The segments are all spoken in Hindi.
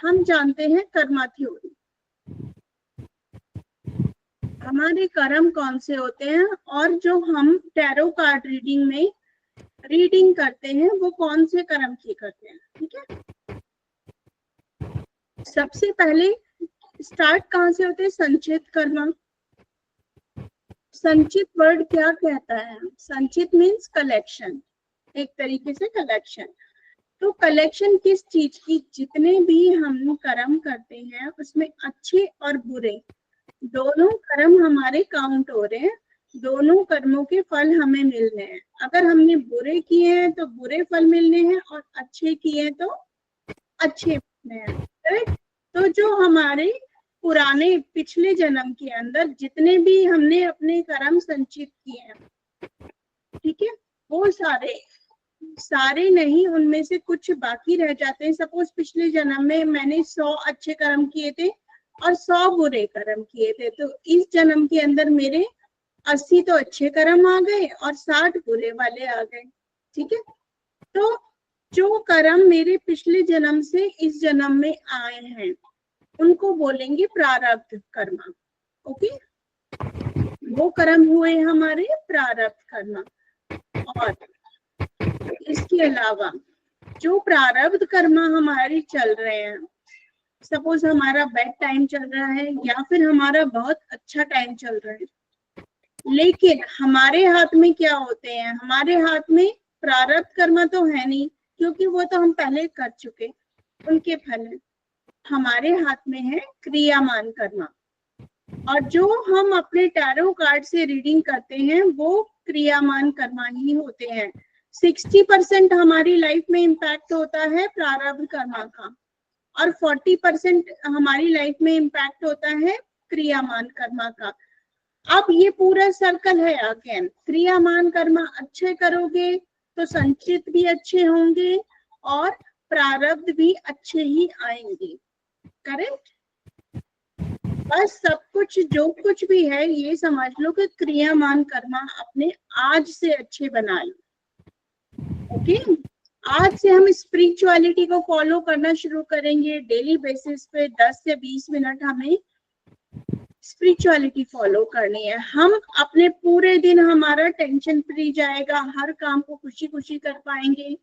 हम जानते हैं कर्मा थ्योरी। हमारे कर्म कौन से होते हैं और जो हम टैरो कार्ड रीडिंग में रीडिंग करते हैं वो कौन से कर्म की करते हैं। ठीक है, सबसे पहले स्टार्ट कहाँ से होते हैं? संचित कर्म। संचित वर्ड क्या कहता है? संचित मीन्स कलेक्शन, एक तरीके से कलेक्शन। तो कलेक्शन किस चीज की? जितने भी हम कर्म करते हैं उसमें अच्छे और बुरे दोनों कर्म हमारे काउंट हो रहे हैं, दोनों कर्मों के फल हमें मिल रहे हैं। अगर हमने बुरे किए हैं तो बुरे फल मिलने हैं और अच्छे किए हैं तो अच्छे मिलने हैं। करेक्ट? तो जो हमारे पुराने पिछले जन्म के अंदर जितने भी हमने अपने कर्म संचित किए हैं, ठीक है, वो सारे नहीं, उनमें से कुछ बाकी रह जाते हैं। सपोज पिछले जन्म में मैंने 100 अच्छे कर्म किए थे और 100 बुरे कर्म किए थे, तो इस जन्म के अंदर मेरे 80 तो अच्छे कर्म आ गए और 60 बुरे वाले आ गए। ठीक है, तो जो कर्म मेरे पिछले जन्म से इस जन्म में आए हैं उनको बोलेंगे प्रारब्ध कर्म। ओके, वो कर्म हुए हमारे प्रारब्ध कर्म। और इसके अलावा जो प्रारब्ध कर्म हमारे चल रहे हैं, सपोज हमारा बैड टाइम चल रहा है या फिर हमारा बहुत अच्छा टाइम चल रहा है, लेकिन हमारे हाथ में क्या होते हैं? हमारे हाथ में प्रारब्ध कर्म तो है नहीं, क्योंकि वो तो हम पहले कर चुके, उनके फल है। हमारे हाथ में है क्रियामान कर्म। और जो हम अपने टैरो कार्ड से रीडिंग करते हैं वो क्रियामान कर्म ही होते हैं। 60% हमारी लाइफ में इम्पैक्ट होता है प्रारब्ध कर्म का और 40% हमारी लाइफ में इम्पैक्ट होता है क्रियामान कर्म का। अब ये पूरा सर्कल है अगेन, क्रियामान कर्म अच्छे करोगे तो संचित भी अच्छे होंगे और प्रारब्ध भी अच्छे ही आएंगे। करेक्ट? बस सब कुछ जो कुछ भी है ये समझ लो कि क्रियामान कर्म अपने आज से अच्छे बना लो। ओके, आज से हम स्पिरिचुअलिटी को फॉलो करना शुरू करेंगे। डेली बेसिस पे 10 से 20 मिनट हमें स्पिरिचुअलिटी फॉलो करनी है। हम अपने पूरे दिन हमारा टेंशन फ्री जाएगा, हर काम को खुशी खुशी कर पाएंगे,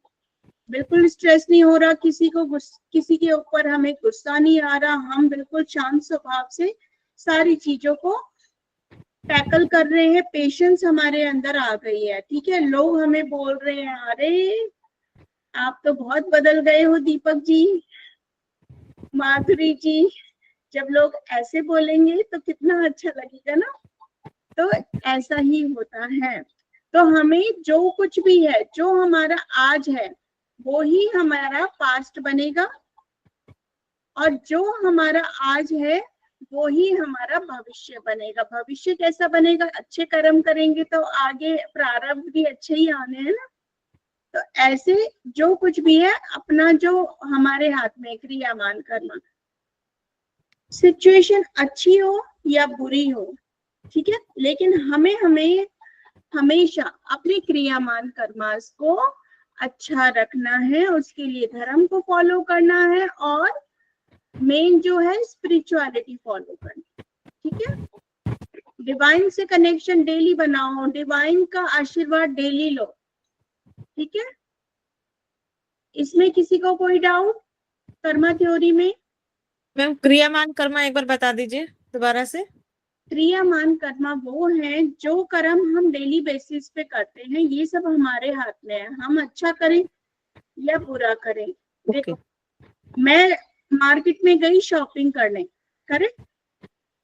बिल्कुल स्ट्रेस नहीं हो रहा, किसी के ऊपर हमें गुस्सा नहीं आ रहा, हम बिल्कुल शांत स्वभाव से सारी चीजों को टैकल कर रहे हैं। पेशेंस हमारे अंदर आ गई है। ठीक है, लोग हमें बोल रहे हैं अरे आप तो बहुत बदल गए हो दीपक जी, माधुरी जी। जब लोग ऐसे बोलेंगे तो कितना अच्छा लगेगा ना। तो ऐसा ही होता है। तो हमें जो कुछ भी है, जो हमारा आज है वो ही हमारा पास्ट बनेगा और जो हमारा आज है वो ही हमारा भविष्य बनेगा। भविष्य कैसा बनेगा? अच्छे कर्म करेंगे तो आगे प्रारब्ध भी अच्छे ही आने हैं ना। तो ऐसे जो कुछ भी है अपना जो हमारे हाथ में क्रियामान कर्म, सिचुएशन अच्छी हो या बुरी हो, ठीक है, लेकिन हमें हमेशा अपने क्रियामान कर्मास को अच्छा रखना है, उसके लिए धर्म को फॉलो करना है और मेन जो है स्पिरिचुअलिटी फॉलो करनी। ठीक है, डिवाइन से कनेक्शन डेली बनाओ, डिवाइन का आशीर्वाद डेली लो। ठीक है, इसमें किसी को कोई डाउट कर्मा थ्योरी में? मैम क्रियामान कर्म एक बार बता दीजिए दोबारा से। क्रियामान कर्मा वो है जो कर्म हम डेली बेसिस पे करते हैं, ये सब हमारे हाथ में है, हम अच्छा करें या बुरा करें। देखो, मैं मार्केट में गई शॉपिंग करने, करेक्ट,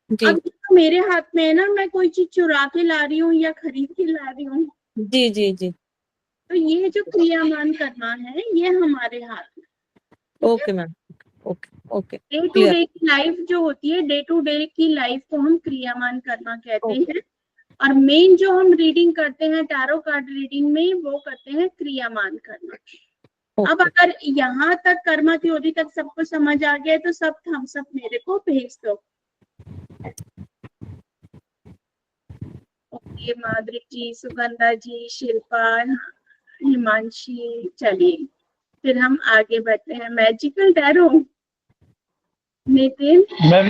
अब तो मेरे हाथ में है ना, मैं कोई चीज चुरा के ला रही हूँ या खरीद के ला रही हूँ। जी जी जी, तो ये जो क्रियामान कर्मा है ये हमारे हाथ में। Okay ma'am, okay okay, day to day की लाइफ जो होती है, डे टू डे की लाइफ को हम क्रियामान कर्मा कहते हैं। और मेन जो हम रीडिंग करते हैं टैरो कार्ड रीडिंग में वो करते हैं क्रियामान कर्मा। अब अगर यहाँ तक कर्मा थ्योरी तक सबको समझ आ गया तो सब हम सब मेरे को भेज दो। ओके, माधुरी जी, सुगंधा जी, शिल्पा, हिमांशी, चलिए फिर हम आगे बढ़ते हैं। मैजिकल टैरो नितिन, मैम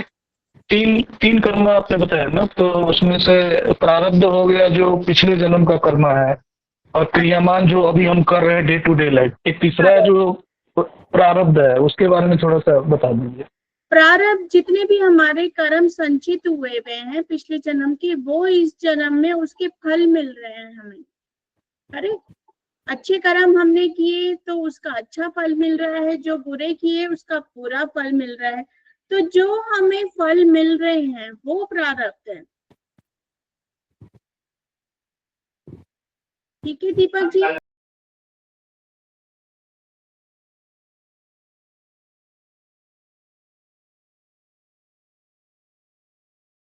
तीन तीन कर्म आपने बताया ना, तो उसमें से प्रारब्ध हो गया जो पिछले जन्म का कर्म है, और क्रियामान जो अभी हम कर रहे हैं डे टू डे लाइफ। एक तीसरा जो प्रारब्ध है उसके बारे में थोड़ा सा बता दीजिए। प्रारब्ध जितने भी हमारे कर्म संचित हुए हैं पिछले जन्म के, वो इस जन्म में उसके फल मिल रहे हैं हमें। अरे अच्छे कर्म हमने किए तो उसका अच्छा फल मिल रहा है, जो बुरे किए उसका बुरा फल मिल रहा है। तो जो हमें फल मिल रहे हैं वो प्रारब्ध है। ठीक है दीपक जी।